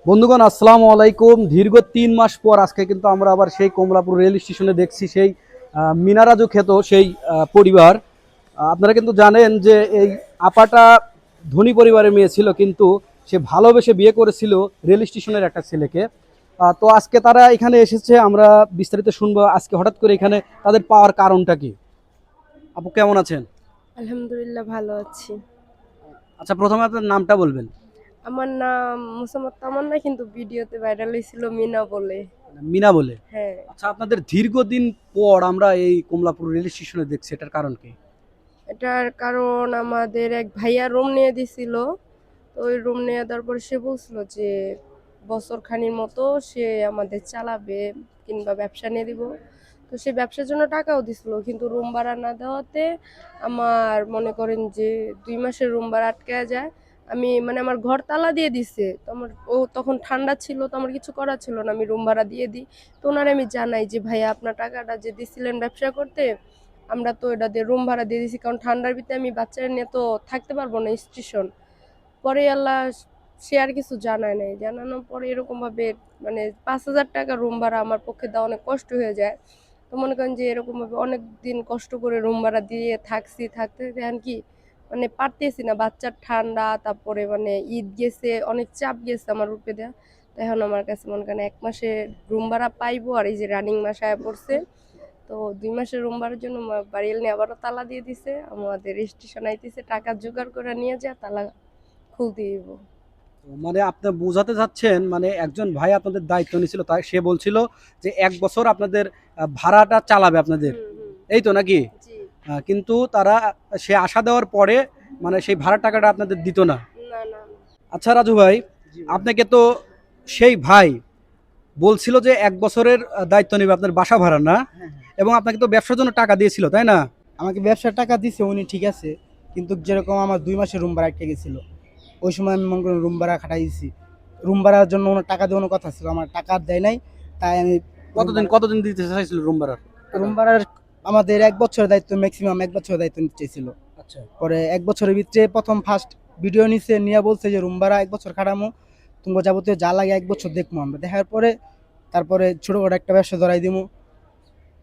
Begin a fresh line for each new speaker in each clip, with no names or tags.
বন্ধুগণ আসসালামু আলাইকুম। দীর্ঘ 3 মাস পর আজকে কিন্তু আমরা আবার সেই কমলাপুর রেল স্টেশনে দেখছি সেই মিনারাজু খ্যাত সেই পরিবার। আপনারা কিন্তু জানেন যে এই আপাটা ধনী পরিবারের মেয়ে ছিল, কিন্তু সে ভালোবেসে বিয়ে করেছিল রেল স্টেশনের একটা ছেলেকে। তো আজকে তারা এখানে এসেছে, আমরা বিস্তারিত শুনবো আজকে হঠাৎ করে এখানে তাদের পাওয়ার কারণটা কি। আপু কেমন আছেন?
আলহামদুলিল্লাহ ভালো আছি।
আচ্ছা, প্রথমে আপনার নামটা বলবেন।
আমার নাম মুসাম্মদ তামান্না, কিন্তু ভিডিওতে ভাইরাল হয়েছিল মিনা বলে।
মিনা বলে।
হ্যাঁ,
আচ্ছা, আপনাদের দীর্ঘদিন পর আমরা এই কমলাপুর রেল স্টেশনে দেখছি, এটার কারণ কি?
এটার কারণ আমাদের এক ভাইয়া রুম নিয়ে দিছিল। তো ওই রুম নিয়ে দেওয়ার পর সে বলছিল যে বছর খানির মতো সে আমাদের চালাবে কিংবা ব্যবসা নিয়ে দিব। তো সে ব্যবসার জন্য টাকাও দিছিল, কিন্তু রুম ভাড়া না দেওয়াতে আমার মনে করেন যে 2 মাসের রুম ভাড়া আটকে যায়। আমি মানে আমার ঘর তালা দিয়ে দিছে, তো আমার তখন ঠান্ডা ছিল, তো আমার কিছু করার ছিল না, আমি রুম ভাড়া দিয়ে দিই। তো ওনারে আমি জানাই যে ভাইয়া আপনার টাকাটা যে দিছিলেন ব্যবসা করতে, আমরা তো এটা দিয়ে রুম ভাড়া দিয়ে দিছি, কারণ ঠান্ডার ভিতরে আমি বাচ্চারা নিয়ে তো থাকতে পারবো না স্টেশন। পরে আল্লাহ, সে আর কিছু জানায় নাই। জানানোর পরে এরকম ভাবে মানে 5,000 টাকা রুম ভাড়া আমার পক্ষে দেওয়া অনেক কষ্ট হয়ে যায়। তো মনে করেন যে এরকম ভাবে অনেক দিন কষ্ট করে রুম ভাড়া দিয়ে থাকছি, থাকতে দেখেন কি মানে পারতেছি না, বাচ্চার ঠান্ডা, তারপরে মানে ঈদ গেছে, অনেক চাপ গেছে আমার উপরে দেওয়া। তো এখন আমার কাছে মনে করেন 1 মাসে রুম ভাড়া পাইবো, আর এই যে রানিং মাস আয়া পড়ছে। তো 2 মাসের রুম ভাড়ার জন্য বাড়ি এনে আবারও তালা দিয়ে দিছে, আমাদের স্টেশন আইতেছে টাকা জোগাড় করে নিয়ে যা তালা খুলতে দিব।
মানে আপনি বোঝাতে চাচ্ছেন, মানে একজন ভাই আপনাদের দায়িত্ব নিয়েছিল, তাই সে বলছিল যে 1 বছর আপনাদের ভাড়াটা চালাবে আপনাদের,
হুম হুম।
এই তো নাকি?
জি।
কিন্তু তারা সে আশা দেওয়ার পরে মানে সেই ভাড়া টাকাটা আপনাদের দিত না।
না না না।
আচ্ছা রাজু ভাই, আপনাকে তো সেই ভাই বলছিল যে 1 বছরের দায়িত্ব নেবে আপনার বাসা ভাড়া, না?
হ্যাঁ, হ্যাঁ।
এবং আপনাকে তো ব্যবসার জন্য টাকা দিয়েছিল, তাই না?
আমাকে ব্যবসার টাকা দিছে উনি, ঠিক আছে, কিন্তু যেরকম আমার 2 মাসের রুম ভাড়া আটকে গেছিল, ওই সময় আমি মনে করেন রুম ভাড়া খাটাই দিছি। রুম ভাড়ার জন্য ওনার টাকা দেওয়ানোর কথা ছিল, আমার টাকা আর দেয় নাই। তাই আমি
কতদিন কতদিন দিতে চাইছিল রুম ভাড়ার টাকা?
রুম ভাড়ার আমাদের 1 বছরের দায়িত্ব, ম্যাক্সিমাম 1 বছরের দায়িত্ব নিতে চেয়েছিল।
আচ্ছা।
পরে 1 বছরের ভিতরে প্রথম ফার্স্ট ভিডিও নিছে, নিয়ে বলছে যে রুম ভাড়া 1 বছর খাটামো, তোমার যাবতীয় যা লাগে 1 বছর দেখবো আমরা, দেখার পরে তারপরে ছোটোখাটো একটা ব্যবসা ধরাই দিমু।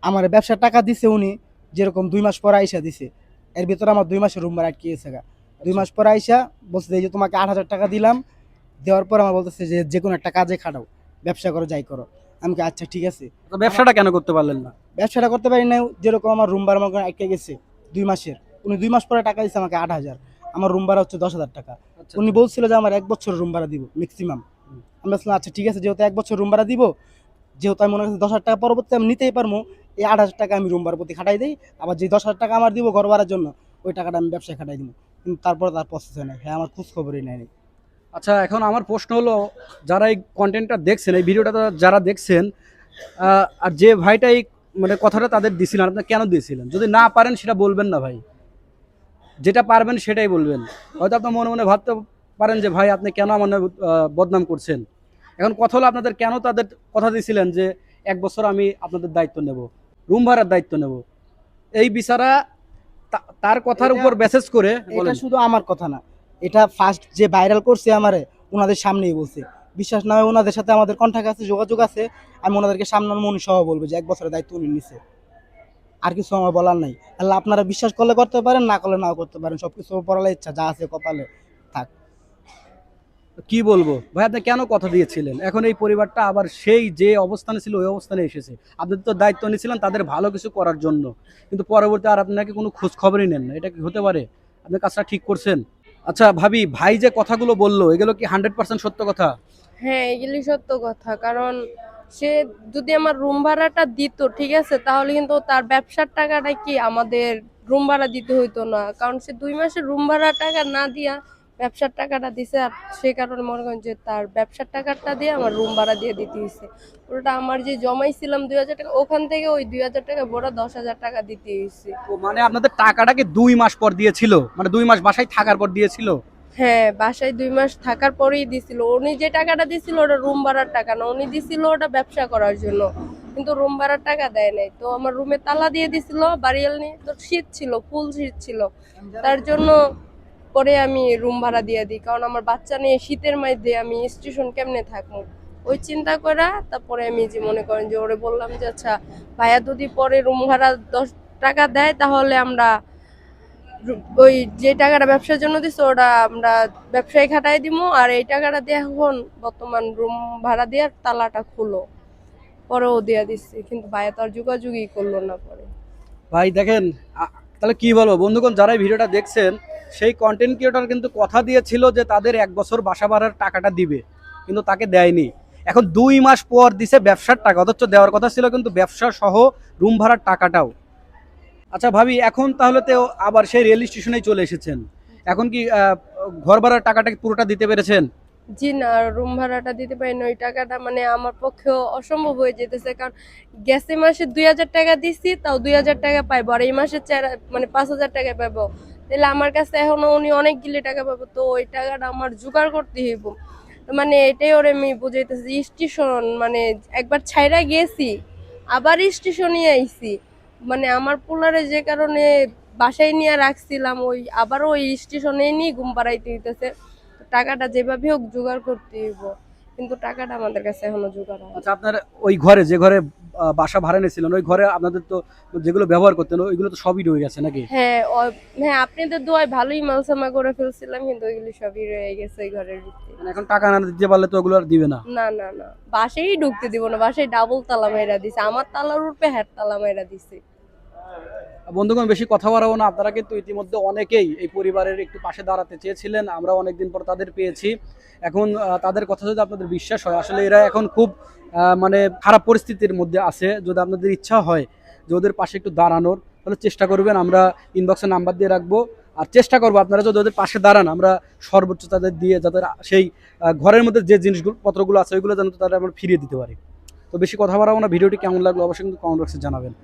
আমার ব্যবসার টাকা দিছে উনি, যেরকম 2 মাস পর আইসা দিছে। এর ভিতরে আমার 2 মাসের রুম ভাড়া আটকে গেছে গা। 2 মাস পর আইসা বলছে যে এই যে তোমাকে 8,000 টাকা দিলাম। দেওয়ার পর আমার বলতেছে যে যে কোনো একটা কাজে খাটাও, ব্যবসা করো, যাই করো। আমি কি আচ্ছা ঠিক আছে।
তো ব্যবসাটা কেন করতে পারলেন না?
ব্যবসাটা করতে পারি না, যেরকম আমার রুম ভাড়া আমার আটকে গেছে 2 মাসের। উনি 2 মাস পরে টাকা দিচ্ছে আমাকে 8,000, আমার রুম ভাড়া হচ্ছে 10,000 টাকা।
আচ্ছা
উনি
আচ্ছা।
বলছিল যে আমার 1 বছর রুম ভাড়া দিব ম্যাক্সিমাম।
হুম।
আমরা বললাম আচ্ছা ঠিক আছে, যেহেতু 1 বছর রুম ভাড়া দিব, যেহেতু আমি মনে করছি 10,000 টাকা পরবর্তী আমি নিতেই পারবো, এই 8,000 টাকা আমি রুম ভাড়া প্রতি খাটাই দিই। আবার যে 10,000 টাকা আমার দিব ঘর ভাড়ার জন্য, ওই টাকাটা আমি ব্যবসায় খাটাই দিব। কিন্তু তারপর তার প্রসেস হয় না, হ্যাঁ আমার খোঁজ খবরই নেয়নি।
আচ্ছা, এখন আমার প্রশ্ন হলো, যারা এই কন্টেন্টটা দেখছেন, এই ভিডিওটা যারা দেখছেন, আর যে ভাইটা এই মানে কথাটা তাদের দিছিলেন, আপনি কেন দিয়েছিলেন? যদি না পারেন সেটা বলবেন না ভাই, যেটা পারবেন সেটাই বলবেন। হয়তো আপনার মনে মনে ভাবতে পারেন যে ভাই আপনি কেন আমার নামে বদনাম করছেন। এখন কথা হলো, আপনাদের কেন তাদের কথা দিয়েছিলেন যে 1 বছর আমি আপনাদের দায়িত্ব নেব, রুম ভাড়ার দায়িত্ব নেব, এই বিচারা তার কথার
এটা
উপর বেসেস করে
এটা
বলেন।
শুধু আমার কথা না, এটা ফার্স্ট যে ভাইরাল করছে আমারে, ওনাদের সামনেই বলছে। বিশ্বাস না হয় ওনাদের সাথে আমাদের কন্ট্যাক্ট আছে, যোগাযোগ আছে। আমি ওনাদেরকে সামনে মনি সহ বলবো যে 1 বছরের দায়িত্ব উনি নিছে। আর কিছু আমার বলার নাই। তাহলে আপনারা বিশ্বাস করলে করতে পারেন, না করলে নাও করতে পারেন, সবকিছু পড়ালে ইচ্ছা যা আছে কপালে থাক।
কি বলবো ভাই, আপনি কেন কথা দিয়েছিলেন? এখন এই পরিবারটা আবার সেই যে অবস্থানে ছিল ওই অবস্থানে এসেছে। আপনি তো দায়িত্ব নিয়েছিলেন তাদের ভালো কিছু করার জন্য, কিন্তু পরবর্তী আর আপনাকে কোনো খোঁজ খবরই নেন না। এটা কি হতে পারে? আপনি কাজটা ঠিক করছেন? আচ্ছা ভাবি, ভাই যে কথাগুলো বললো এগুলো কি 100% সত্য কথা?
হ্যাঁ, এগুলি সত্য কথা। কারণ সে যদি আমার রুম ভাড়াটা দিত, ঠিক আছে, তাহলে কিন্তু তার ব্যবসার টাকাটা কি আমাদের রুম ভাড়া দিতে হইতো না। কারণ সে 2 মাসের রুম ভাড়া টাকা না দিয়া ব্যবসার টাকাটা দিছে, আর সে কারণে মনে করেন যে তার ব্যবসার টাকাটা দিয়ে আমার রুম ভাড়া দিয়ে দিতে হয়েছে। ওটা আমার যে জমাইছিলাম 2,000 টাকা, ওখান থেকে ওই 2,000 টাকা বড় 10,000 টাকা দিতে হয়েছে।
ও মানে আপনাদের টাকাটাকে 2 মাস পর দিয়েছিল, মানে 2 মাস বাসায় থাকার পর দিয়েছিল?
হ্যাঁ, বাসায় 2 মাস থাকার পরেই দিছিল। উনি যে টাকাটা দিছিল ওটা রুম ভাড়ার টাকা না, উনি দিছিল ওটা ব্যবসা করার জন্য, কিন্তু রুম ভাড়ার টাকা দেয় নাই। তো আমার রুমে তালা দিয়ে দিছিল বাড়িয়াল নিয়ে, তো শীত ছিল, ফুল শীত ছিল, তার জন্য পরে আমি রুম ভাড়া দিয়ে দিই, কারণ আমার বাচ্চা নিয়ে শীতের মধ্যে আমি স্টেশন কেমনে থাকবো ওই চিন্তা করে তারপরে আমি যে মনে করেন যে ওরে বললাম যে আচ্ছা ভাইয়া যদি পরে রুম ভাড়া 10 টাকা দেয় তাহলে আমরা ওই যে টাকাটা ব্যবসার জন্য দিচ্ছে ওটা আমরা ব্যবসায় খাটাই দিব, আর এই টাকাটা দিয়ে এখন বর্তমান রুম ভাড়া দিয়ে তালাটা খুলো। পরেও দিয়ে দিচ্ছে, কিন্তু ভাইয়া তো আর যোগাযোগই করলো না পরে।
ভাই দেখেন, তাহলে কি বলবো বন্ধুগণ, যারা এই ভিডিওটা দেখছেন সেই কন্টেন্ট ক্রিয়েটর কিন্তু কথা দিয়েছিল যে তাদের 1 বছর বাসা ভাড়ার টাকাটা দিবে, কিন্তু তাকে দেয়নি। এখন 2 মাস পর দিছে ব্যবসার টাকা, অথচ দেওয়ার কথা ছিল কিন্তু ব্যবসা সহ রুম ভাড়ার টাকাটাও। আচ্ছা ভাবি, এখন তাহলে তো আবার সেই রেল স্টেশনেই চলে এসেছেন, এখন কি ঘর ভাড়ার টাকাটা কি পুরোটা দিতে পেরেছেন?
জি না, রুম ভাড়াটা দিতে পারি না, ওই টাকাটা মানে আমার পক্ষে অসম্ভব হয়ে যেতেছে, কারণ গেছে মাসে 2000 টাকা দিচ্ছি, তাও 2000 টাকা পাইবো, আর এই মাসে মানে 5000 টাকা পাইবো, তাহলে আমার কাছে এখনো উনি অনেকগুলি টাকা পাবো, তো ওই টাকাটা আমার জোগাড় করতে হইব। মানে এটাই ওরে আমি বুঝাইতেছি, স্টেশন মানে একবার ছাইরা গেছি আবার স্টেশনে আইছি, মানে আমার পোলারে যে কারণে বাসায় নিয়ে রাখছিলাম ওই আবার ওই স্টেশনে নিয়ে ঘুম পাড়াইতে হইতেছে, টাকাটা যেভাবে হোক জোগাড় করতে হইব, কিন্তু টাকাটা আমাদের কাছে এখনো জোগাড় হয় না।
আচ্ছা, আপনার ওই ঘরে যে ঘরে বাসা ভাড়া নিয়েছিলেন, ওই ঘরে আপনাদের তো যেগুলো ব্যবহার করতেন ওইগুলো তো সবই রয়ে গেছে নাকি?
হ্যাঁ হ্যাঁ, আপনাদের দোয়ায় ভালোই মালসামা করে ফেলছিলাম, কিন্তু ওইগুলি সবই রয়ে গেছে ওই ঘরের ভিতরে।
মানে এখন টাকা না দিতে পারলে তো ওগুলো আর দিবে না।
না না না, বাসায় ঢুকতে দিব না, বাসায় ডাবল তালা মেরা দিছে, আমার তালার উপরে হ্যাট তালা মেরা দিছে।
বন্ধুগণ, বেশি কথা বাড়াবো না, আপনারা কিন্তু ইতিমধ্যে অনেকেই এই পরিবারের একটু পাশে দাঁড়াতে চেয়েছিলেন, আমরা অনেকদিন পর তাদের পেয়েছি। এখন তাদের কথা যদি আপনাদের বিশ্বাস হয়, আসলে এরা এখন খুব মানে খারাপ পরিস্থিতির মধ্যে আছে। যদি আপনাদের ইচ্ছা হয় যে ওদের পাশে একটু দাঁড়ানোর, তাহলে চেষ্টা করবেন, আমরা ইনবক্সে নাম্বার দিয়ে রাখবো। আর চেষ্টা করবো আপনারা যদি ওদের পাশে দাঁড়ান, আমরা সর্বোচ্চ তাদের দিয়ে যাদের সেই ঘরের মধ্যে যে জিনিসগুলো পত্রগুলো আছে ওইগুলো যেন তাদের আমরা ফিরিয়ে দিতে পারি। তো বেশি কথা বাড়াবো না, ভিডিওটি কেমন লাগলো অবশ্যই কিন্তু কমেন্ট বক্সে জানাবেন।